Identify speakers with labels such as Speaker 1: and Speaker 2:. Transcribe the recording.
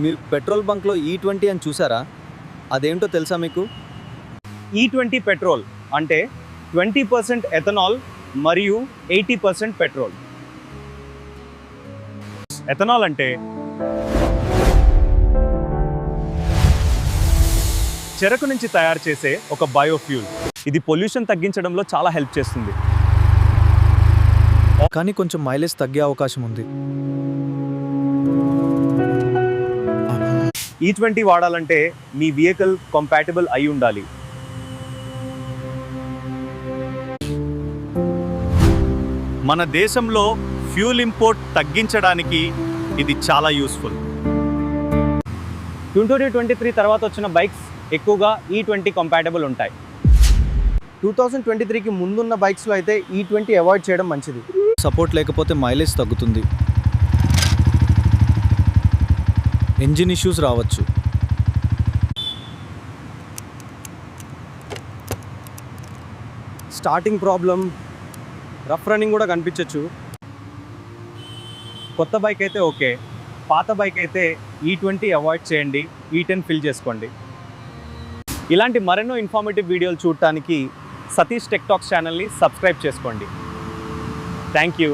Speaker 1: మీరు petrol బంక్లో E20 అని చూసారా? అదేంటో తెలుసా మీకు?
Speaker 2: E20 పెట్రోల్ అంటే 20% ఎథనాల్ మరియు 80% పెట్రోల్. ఎథనాల్ అంటే చెరకు నుంచి తయారు చేసే ఒక బయోఫ్యూల్. ఇది పొల్యూషన్ తగ్గించడంలో చాలా హెల్ప్ చేస్తుంది.
Speaker 1: కానీ కొంచెం మైలేజ్ తగ్గే అవకాశం ఉంది.
Speaker 2: E20 వాడాలంటే మీ వెహికల్ కంపాటిబుల్ అయి ఉండాలి. మన దేశంలో ఫ్యూల్ ఇంపోర్ట్ తగ్గించడానికి ఇది చాలా యూస్ఫుల్. 2023 తర్వాత వచ్చిన బైక్స్ ఎక్కువగా E20 కంపాటబుల్ ఉంటాయి.
Speaker 3: 2023కి ముందున్న బైక్స్లో అయితే E20 అవాయిడ్ చేయడం మంచిది.
Speaker 1: సపోర్ట్ లేకపోతే మైలేజ్ తగ్గుతుంది, ఇంజిన్ ఇష్యూస్ రావచ్చు.
Speaker 3: స్టార్టింగ్ ప్రాబ్లం, రఫ్ రన్నింగ్ కూడా కనిపించవచ్చు.
Speaker 2: కొత్త బైక్ అయితే ఓకే, పాత బైక్ అయితే E20 అవాయిడ్ చేయండి, E10 ఫిల్ చేసుకోండి. ఇలాంటి మరెన్నో ఇన్ఫర్మేటివ్ వీడియోలు చూడటానికి సతీష్ టెక్ టాక్స్ ఛానల్ని సబ్స్క్రైబ్ చేసుకోండి. Thank you.